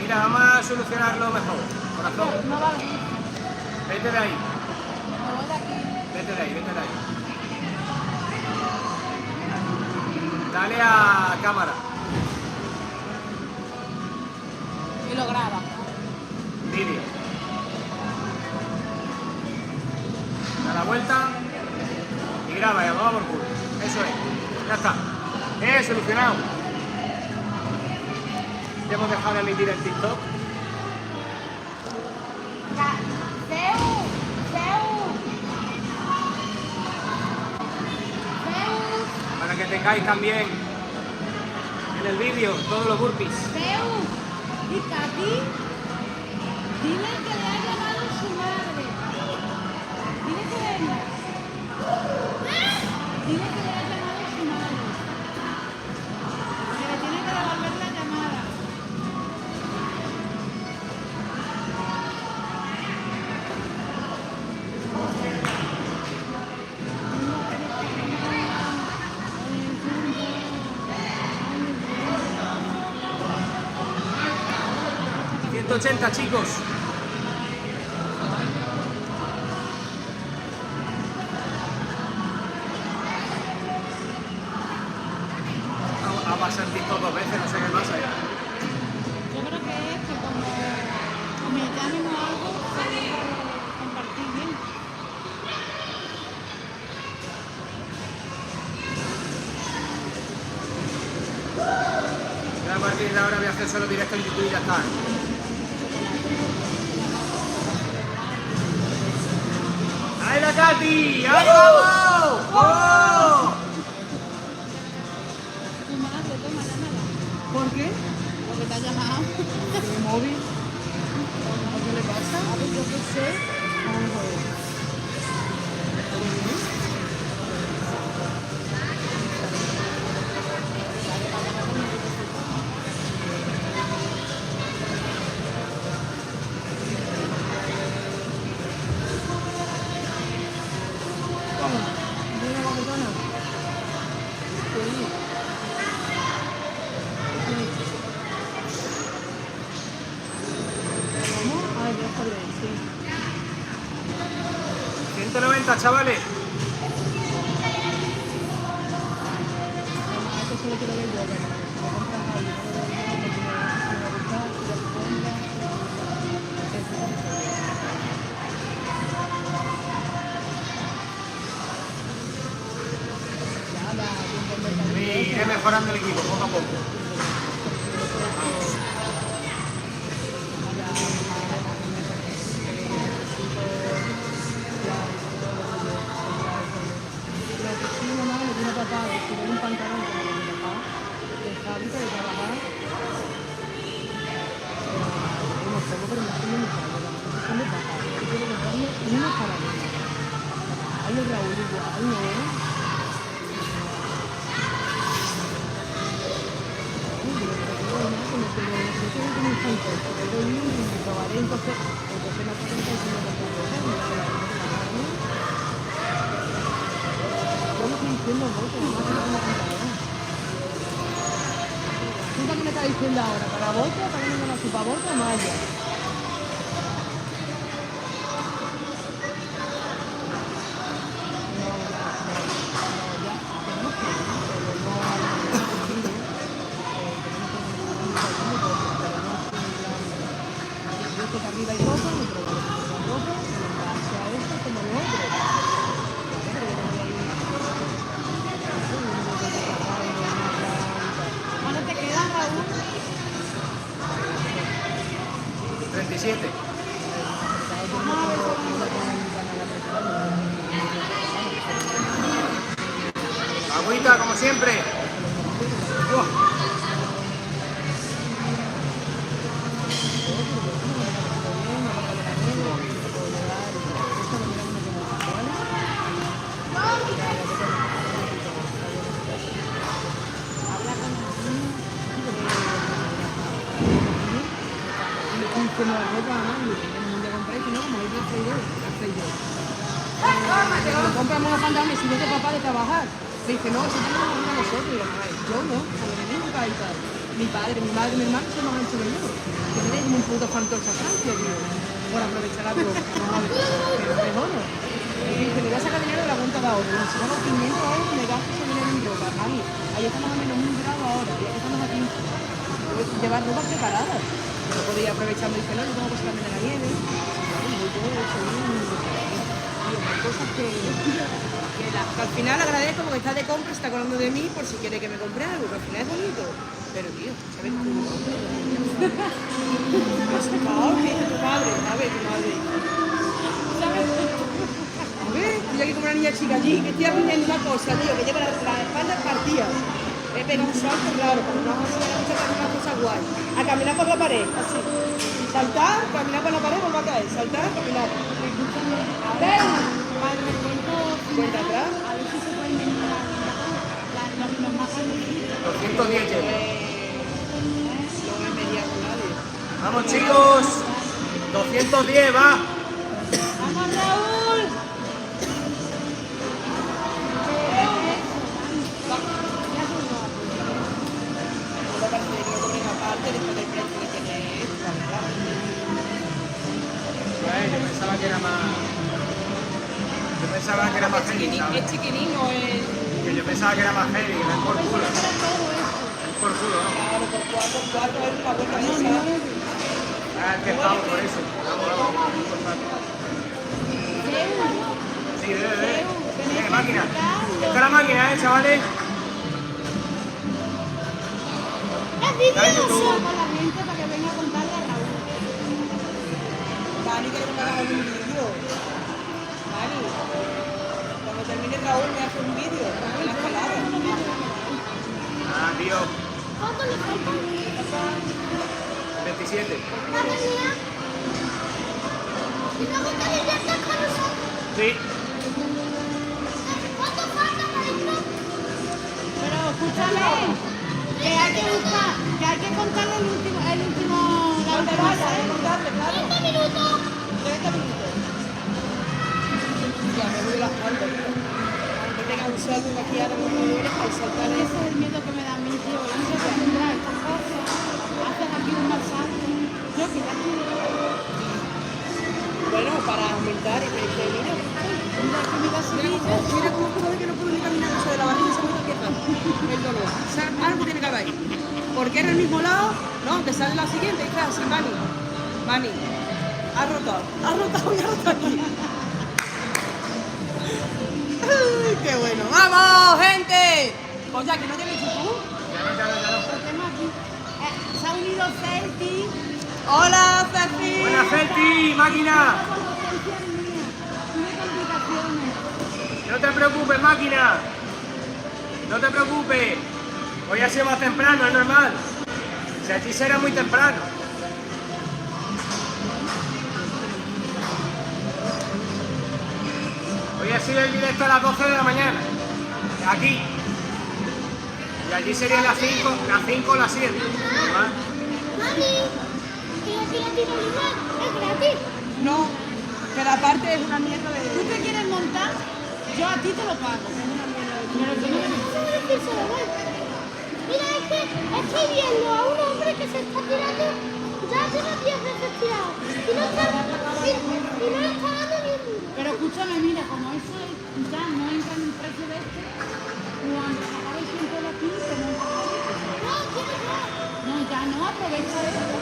Mira, vamos a solucionarlo mejor. Corazón, No va el wifi. vete de ahí. Me voy de aquí. Vete de ahí, vete de ahí. Dale a cámara. Y lo graba. Vídeo. Da la vuelta y graba, ya vamos por culo. Eso es. Ya está. Solucionado. Ya hemos dejado de emitir el TikTok. Para que tengáis también en el vídeo todos los burpees. Y Katy, dile que le ha llamado su madre. Dile que venga. Dile que le ha llamado su madre. Que le tiene que devolver la llamada. $180, chicos. Ha pasado en TikTok 2 veces, no sé qué pasa ya. a partir de ahora voy a hacer solo directo en YouTube y ya está. ¡Ahí la Katy! ¡Ahí vamos! ¡Oh! Tu madre, toma, llámala. ¿Por qué? Porque te ha llamado. ¿Mi móvil? ¿Qué le pasa? A ver, yo qué sé. Vamos a ver. ¿Cómo? ¿De una guapetona? Sí. ¿Cómo? A ver, ya está bien, sí. 190, chavales. A esto solo quiero ver yo, pero si me compras algo, no lo veo yo, porque me va a gustar, si lo compras, eso es lo que yo. Nada, tiempo en mercadillo, Iré mejorando el equipo poco a poco. Lo que sí, mamá, le tiene a papá de tirar un pantalón como el de mi papá, de fábrica, de trabajar. Unos pocos, pero no son de mi padre, las cosas son de papá. Yo quiero comprarme uno para mí. Ay, el Raúl igual, ¿no? Uy, yo creo que no, como que no tengo como un fantoche, pero yo y probaré, entonces me hace cuenta de si me compro algo, ¿no? Yo no estoy diciendo voto, no me hago una pantalla. ¿Tú para qué me estás diciendo ahora? ¿Para voto? ¿Para qué me llamas tú? ¿Para voto o malla? No, ya, tenemos que ir, pero no a la tenemos yo sé que arriba hay ropa, mi problema es la ropa, en base a eso como lo otro. Pero yo no voy a ir. ¿Cuándo te quedan, Raúl? 37. Agüita, como siempre. ¡Buah! Como la ropa a nadie, en el mundo compráis, si no, como hay que hacer yo. Cuando compramos los pantalones, si no te papá de trabajar, me dice, no, si tenemos una nosotros, y yo, ay, yo no, porque mi nunca y tal. Mi padre, mi madre, mi hermano son más anchos que yo. Que tenéis como un puto fantoche a Francia, tío, por aprovechar la broma. No, pero mejor no. Y dice, me voy a sacar dinero de la cuenta de ahorro. Y si no, 500 euros me gasto ese dinero en ropa. Mami, ahí estamos a menos 1 grado ahora, y aquí estamos a 15. Llevar ropa preparada. No podía aprovechar, me dice, no, yo tengo cosas también en la nieve. Hay cosas que al final agradezco porque está de compra, está acordando de mí por si quiere que me compre algo, que al final es bonito. Pero tío, ¿sabes tú? ¿Qué dice tu madre? A ver, tu madre. ¿Sabes? A ver, estoy aquí como una niña chica allí, que estoy aprendiendo una cosa, tío, que lleva la espalda partida. He pegado un salto raro, pero no vamos a hacer una cosa guay. A caminar por la pared, así. Saltar, caminar por la pared, volver a caer. Saltar, caminar. A ver, para el recuento Cuenta final, atrás. a ver si se pueden venir los más grandes. 210 llevo. No me medía con nadie. Vamos, chicos. 210, va. ¡Vamos, Raúl! No me parece que lo cobren aparte después del precio que tiene esto, claro. Yo pensaba que era más. Yo pensaba que era más heavy, ¿sabes? Es chiquinín o es... Que yo pensaba que era más heavy, no es por culo. Era todo esto. Es por culo, ¿no? Claro, por 4 es una buena esa. Ah, es que pago por eso. Vamos, por favor. Sí, debe. Máquina. Esta es la máquina, chavales. ¡Así! vídeo con la gente para que venga a contarle a Raúl. Dani, quiero que me hagas un vídeo. Dani, cuando termine Raúl me hace un vídeo de la escalada. Ah, tío. ¿Cuánto le falta? 27. Madre mía. ¿Y luego te diviertes con nosotros? Sí. ¿Cuánto falta, maestro? Pero escúchame, que hay que buscar, que hay que contarle el último, la No te última vayas, serie. contarle, claro. 30 minutos. 30 minutos. Ya me duele la espalda, tío. Aunque tenga un salto aquí ahora no me duele al saltar Ese eso. es el miedo que me da a mí, tío. Yo no sé acostumbrar a estas cosas. Hacen aquí un masaje. Yo que ya quiero. Bueno, para aumentar y me dice, mira, Mira que me da ese vídeo. mira cómo puedo ver que no puedo ni caminar eso de la barriga, se me empieza el dolor. O sea, algo tiene que haber ahí. Porque era el mismo lado, no, que sale la siguiente y está así, Mani, ha rotado y ha rotado aquí. Ay, qué bueno. ¡Vamos, gente! Pues ya que no tiene YouTube. El tema aquí. Se ha unido Celti. Hola, Ceci. Buenas, Celti, máquina. Adolescencia mía. Tuve complicaciones. No te preocupes, máquina. No te preocupes. Hoy ha sido más temprano, es normal. Si aquí será muy temprano. Hoy ha sido el directo a las 12 de la mañana. Aquí. Y allí serían las 5 o las 7. ¿Normal? Mami, que la tira libre es gratis. No, pero aparte es una mierda ¿Tú de... te quieres montar? Yo a ti te lo pago. Pero tú no me ¿Cómo decírselo, güey? Mira, es que estoy viendo a un hombre que se está tirando ya lleva 10 veces tirado. Y no está dando ni un duro. Pero escúchame, mira, como eso ya no entra en el precio de este, cuando se acabe el tiempo de aquí, te montas ahí. No, tienes más. No, ya no, aprovecha esto.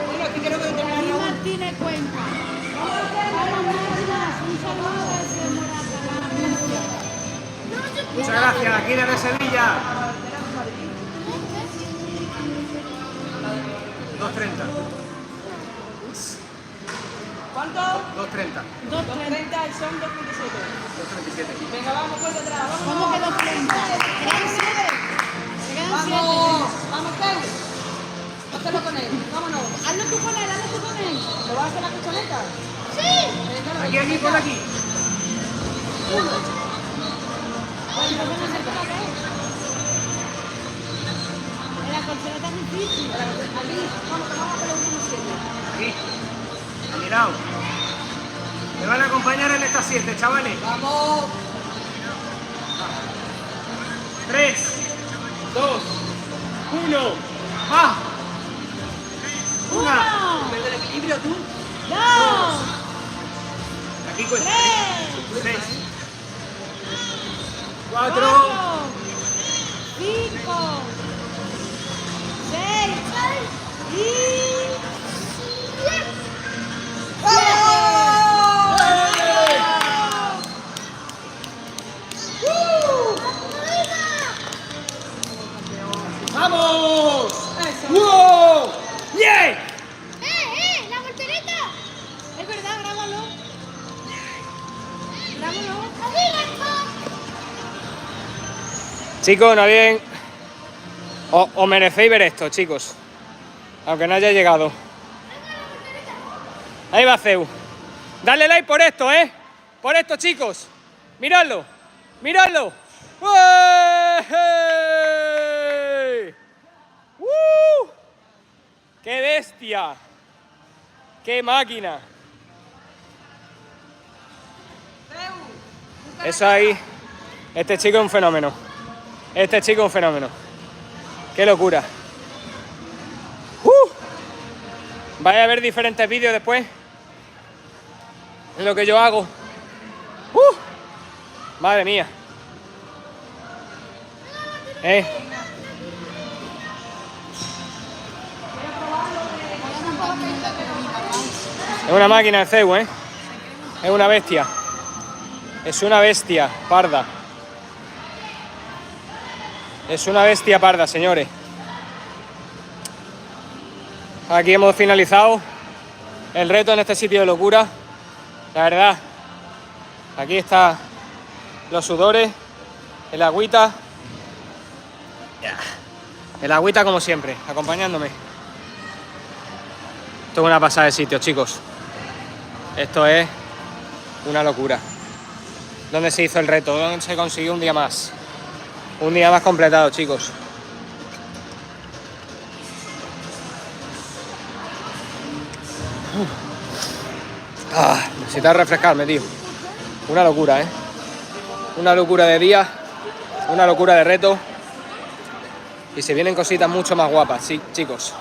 Bueno, aquí creo que termina David Raúl. Martínez cuenta. Vamos, Marta, un saludo desde Moratalá, Murcia. Muchas gracias, aquí desde Sevilla. 2.30. ¿Cuánto? 2.30. 2.30 y son 2.27. 2.37. Venga, vamos, cuenta atrás, vamos. ¿Cómo que 230? ¿Te quedan 7? ¿Te quedan 7? Vamos, Teu. Hazlo con él, vámonos. Hazlo tú con él, hazlo tú con él. ¿Lo vas a hacer la cuchareta? Sí. Aquí, por aquí. En la colchoneta es difícil. Ali, vamos, que vamos a hacer los últimos 7. Aquí. A mi lado. Me van a acompañar en esta 7, chavales. Vamos. 3, 2, 1. ¡Va! Una. Pero el equilibrio tú. 2, Aquí cuesta. 3, 3, 4, 4, 5, 6 y... ¡Vamos! Eso. ¡Wow! ¡Yeah! La voltereta. Es verdad, grábalo. Grábalo. Chicos, no bien. Os merecéis ver esto, chicos. Aunque no haya llegado. Ahí va Ceu. Dale like por esto, ¿eh? Por esto, chicos. Miradlo. Miradlo. ¡Uey! ¡Uh! ¡Qué bestia! ¡Qué máquina! Eso ahí. Este chico es un fenómeno. Este chico es un fenómeno. ¡Qué locura! Vais a ver diferentes vídeos después. Es lo que yo hago. Madre mía. Es una máquina de Ceu, ¿eh? Es una bestia. Es una bestia parda. Es una bestia parda, señores. Aquí hemos finalizado el reto en este sitio de locura. La verdad, aquí están los sudores, el agüita. El agüita como siempre, acompañándome. Esto es una pasada de sitio, chicos. Esto es una locura. ¿Dónde se hizo el reto? ¿Dónde se consiguió un día más? Un día más completado, chicos. Necesito refrescarme, tío. Una locura, ¿eh? Una locura de día, una locura de reto. Y se vienen cositas mucho más guapas, sí, chicos.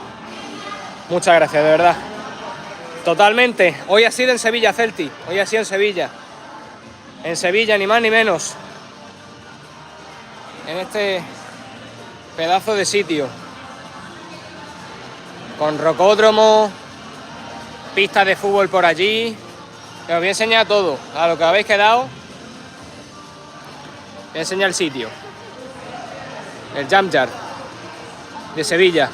Muchas gracias, de verdad. Totalmente. Hoy ha sido en Sevilla, Celti. Hoy ha sido en Sevilla. En Sevilla, ni más ni menos. En este pedazo de sitio. Con rocódromo, pistas de fútbol por allí. Os voy a enseñar todo. A lo que habéis quedado, voy a enseñar el sitio. El Jump Yard de Sevilla.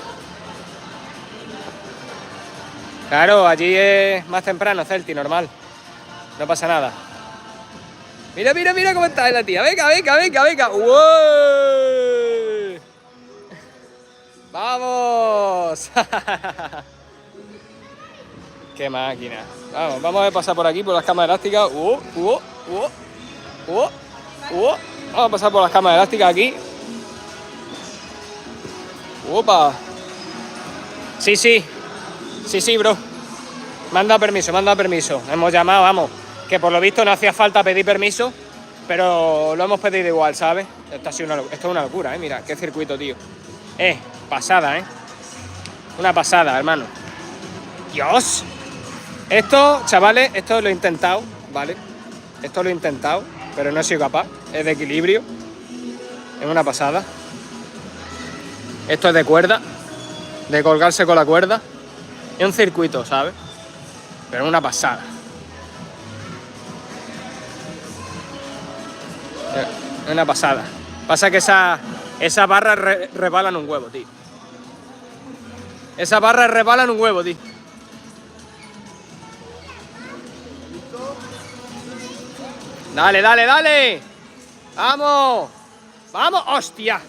Claro, allí es más temprano, Celti, normal. No pasa nada. Mira, mira, mira cómo está la tía. Venga, venga, venga, venga. ¡Wow! ¡Vamos! ¡Qué máquina! Vamos a pasar por aquí, por las camas elásticas. Vamos a pasar por las camas elásticas aquí. ¡Opa! Sí, sí. Sí, sí, bro. Me han dado permiso, me han dado permiso. Hemos llamado, vamos. Que por lo visto no hacía falta pedir permiso, pero lo hemos pedido igual, ¿sabes? Esto es una locura, ¿eh? Mira, qué circuito, tío. Pasada, ¿eh? Una pasada, hermano. ¡Dios! Esto, chavales, esto lo he intentado, ¿vale? Esto lo he intentado, pero no he sido capaz. Es de equilibrio. Es una pasada. Esto es de cuerda. De colgarse con la cuerda. Es un circuito, ¿sabes? Pero es una pasada. Es una pasada. Pasa que esas barras rebalan un huevo, tío. Esas barras rebalan un huevo, tío. Dale, dale, dale. ¡Vamos! ¡Vamos! ¡Hostia!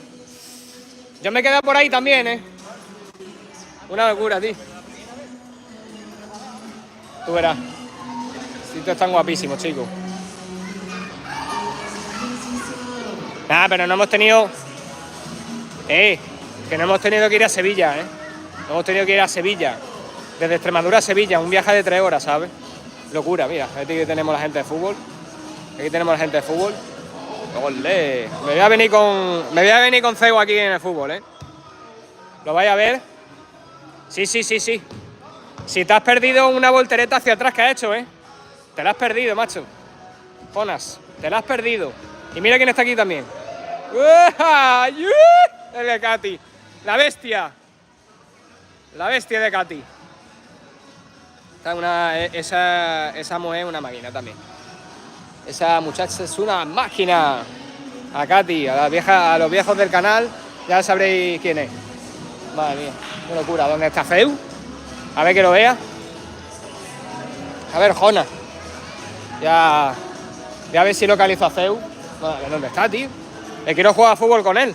Yo me he quedado por ahí también, ¿eh? Una locura, tío. Tú verás. Los sitios están guapísimos, chicos. Nada, pero no hemos tenido... que no hemos tenido que ir a Sevilla, ¿eh? No hemos tenido que ir a Sevilla. Desde Extremadura a Sevilla, un viaje de 3 horas, ¿sabes? Locura, mira. Aquí tenemos la gente de fútbol. Aquí tenemos la gente de fútbol. ¡Olé! Me voy a venir con Cego aquí en el fútbol, ¿eh? ¿Lo vais a ver? Sí, sí, sí, sí. Si te has perdido una voltereta hacia atrás que has hecho, ¿eh? Te la has perdido, macho. Jonas, te la has perdido. Y mira quién está aquí también. El de Katy. La bestia. La bestia de Katy. Esa mujer es una máquina también. Esa muchacha es una máquina. A Katy, a los viejos del canal, ya sabréis quién es. Madre mía, qué locura. ¿Dónde está Feu? A ver que lo vea. A ver, Jona. Ya a ver si localizo a Feu. ¿Dónde está, tío? Le quiero jugar a fútbol con él.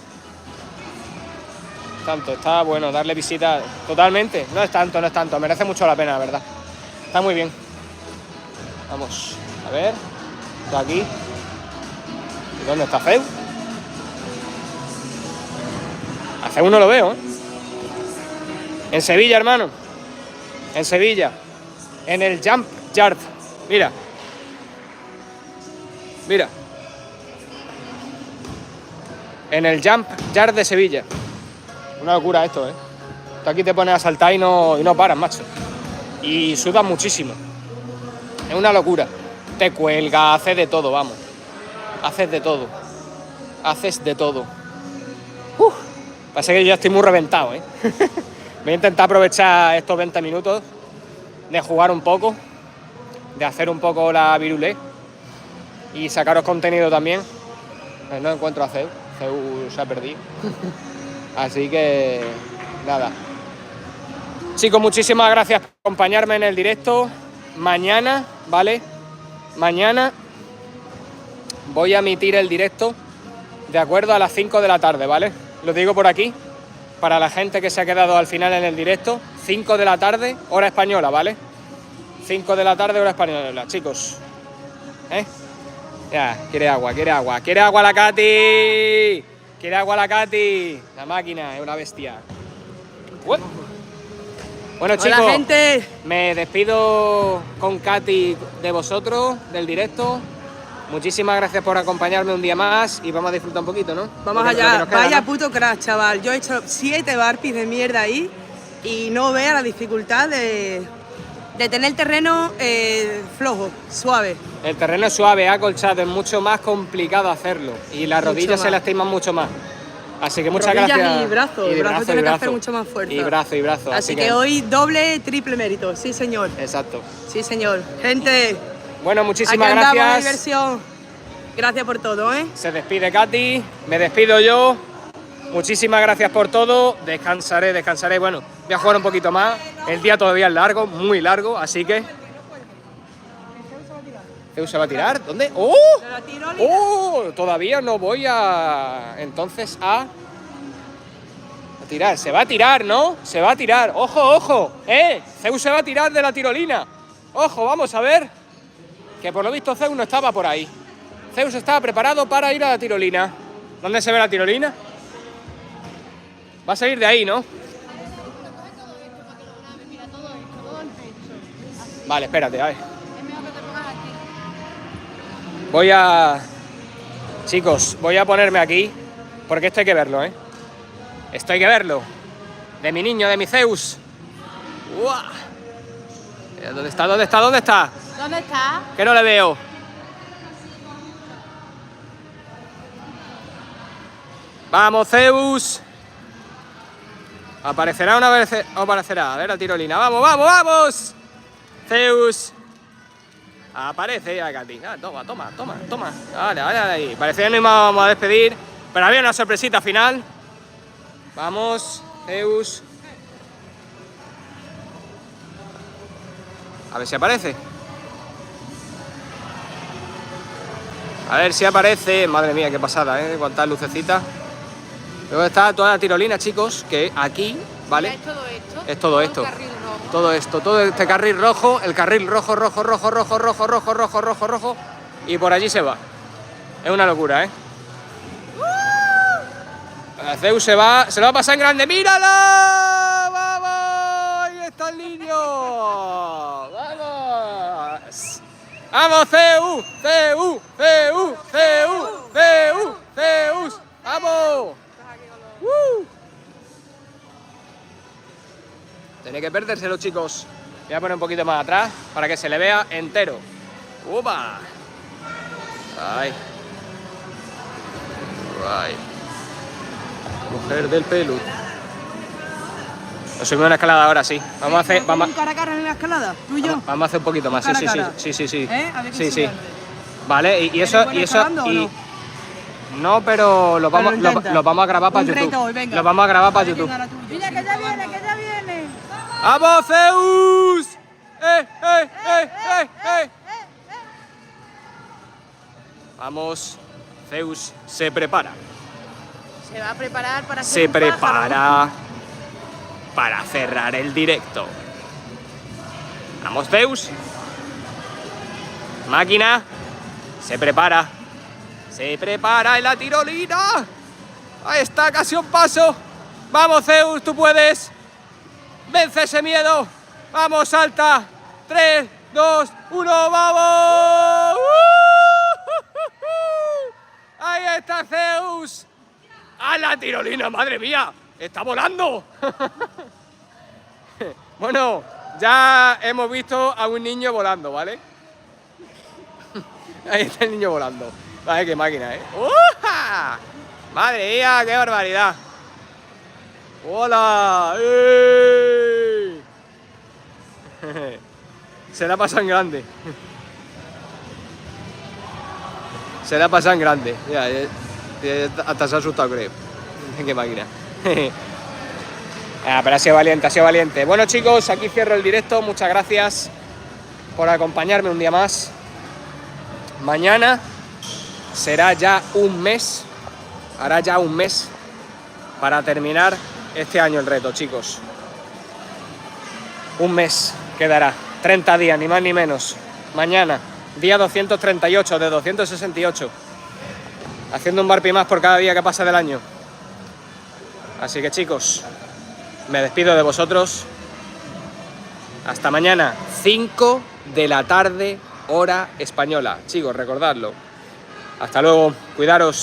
Tanto, está bueno darle visita totalmente. No es tanto, no es tanto. Merece mucho la pena, la verdad. Está muy bien. Vamos, a ver. Está aquí. ¿Y dónde está Feu? A Feu no lo veo, ¿eh? En Sevilla, hermano. En Sevilla. En el Jump Yard. Mira. Mira. En el Jump Yard de Sevilla. Una locura esto, ¿eh? Tú aquí te pones a saltar y no paras, macho. Y sudas muchísimo. Es una locura. Te cuelga, haces de todo, vamos. Haces de todo. Haces de todo. Pasa que yo ya estoy muy reventado, ¿eh? Voy a intentar aprovechar estos 20 minutos de jugar un poco, de hacer un poco la virulé. y sacaros contenido también. No encuentro a Zeus. Zeus se ha perdido. Así que nada. Chicos, muchísimas gracias por acompañarme en el directo. Mañana, ¿vale? Mañana voy a emitir el directo de acuerdo a las 5 de la tarde, ¿vale? Lo digo por aquí, para la gente que se ha quedado al final en el directo. 5 de la tarde, hora española, ¿vale? 5 de la tarde, hora española, chicos. Ya, quiere agua la Katy. Quiere agua la Katy. La máquina es una bestia. Bueno, chicos, hola, gente. Me despido con Katy de vosotros, del directo. Muchísimas gracias por acompañarme un día más y vamos a disfrutar un poquito, ¿no? Vamos allá. Vaya puto crash, chaval. Yo he hecho 7 burpees de mierda ahí y no vea la dificultad de tener el terreno flojo, suave. El terreno es suave, acolchado, es mucho más complicado hacerlo y las rodillas se lastiman mucho más. Así que muchas rodillas gracias. Y brazo, el brazo tiene que hacer mucho más fuerte. Y brazo. Así que hoy doble, triple mérito, sí señor. Exacto. Sí señor. Gente, bueno, muchísimas aquí andamos, gracias. diversión. Gracias por todo, ¿eh? Se despide Katy, me despido yo. Muchísimas gracias por todo. Descansaré. Bueno, voy a jugar un poquito más. El día todavía es largo, muy largo, así que... ¿Zeus se va a tirar? ¿Dónde? ¡Oh! ¡Oh! Todavía no voy a... Entonces a tirar. Se va a tirar, ¿no? Se va a tirar. ¡Ojo! Zeus se va a tirar de la tirolina. ¡Ojo! Vamos a ver. Que por lo visto Zeus no estaba por ahí. Zeus estaba preparado para ir a la tirolina. ¿Dónde se ve la tirolina? Va a salir de ahí, ¿no? Vale, espérate, a ver. Chicos, voy a ponerme aquí, porque esto hay que verlo, ¿eh? Esto hay que verlo. De mi niño, de mi Zeus. ¡Uah! ¿Dónde está? ¿Dónde está? Que no le veo. ¡Vamos, Zeus! ¿Aparecerá o no aparecerá? A ver la tirolina. ¡Vamos! Zeus. Aparece ya, Katy. Toma. Vale, ahí. Parecía que no íbamos a despedir, pero había una sorpresita final. Vamos, Zeus. A ver si aparece. A ver si aparece. Madre mía, qué pasada, ¿eh? Cuántas lucecitas. Luego está toda la tirolina, chicos, que aquí, ¿vale? ¿Es todo esto? Es todo esto. Todo esto, todo este carril rojo, el carril rojo, y por allí se va. Es una locura, ¿eh? Zeus se lo va a pasar en grande. ¡Mírala! ¡Vamos! ¡Ahí está el niño! ¡Vamos! ¡Vamos, Zeus! ¡Vamos! Tiene que perdérselo, chicos. Voy a poner un poquito más atrás para que se le vea entero. ¡Upa! ¡Ay! Mujer del pelo. Nos subimos una escalada ahora, sí. Vamos a hacer... cara a cara en la escalada? ¿Tú y yo? Vamos a hacer un poquito más. Cara a cara. Sí. A ver qué Sí. Vale, y eso... No? No, pero lo vamos a grabar para YouTube. Lo vamos a grabar para YouTube. Mira que ya viene. ¡Vamos, Zeus! Vamos, Zeus se prepara. Se va a preparar para hacer Se un pájaro. prepara para cerrar el directo. Vamos, Zeus. Máquina. Se prepara. Se prepara en la tirolina. Ahí está, casi un paso. Vamos, Zeus, tú puedes. Vence ese miedo. Vamos, salta. 3, 2, 1, ¡vamos! Ahí está Zeus. ¡A la tirolina, madre mía! ¡Está volando! Bueno, ya hemos visto a un niño volando, ¿vale? Ahí está el niño volando. Vale, qué máquina, ¿eh? ¡Uja! ¡Madre mía, qué barbaridad! ¡Hola! ¡Ey! Se la pasan grande. Se la pasa en grande. Ya, hasta se ha asustado, creo. Qué máquina. Pero ha sido valiente, ha sido valiente. Bueno, chicos, aquí cierro el directo. Muchas gracias por acompañarme un día más. Mañana será ya un mes. Hará ya un mes para terminar este año el reto, chicos. Un mes quedará. 30 días, ni más ni menos. Mañana, día 238 de 268. Haciendo un burpee más por cada día que pasa del año. Así que, chicos, me despido de vosotros. Hasta mañana, 5 de la tarde, hora española. Chicos, recordadlo. Hasta luego, cuidaros.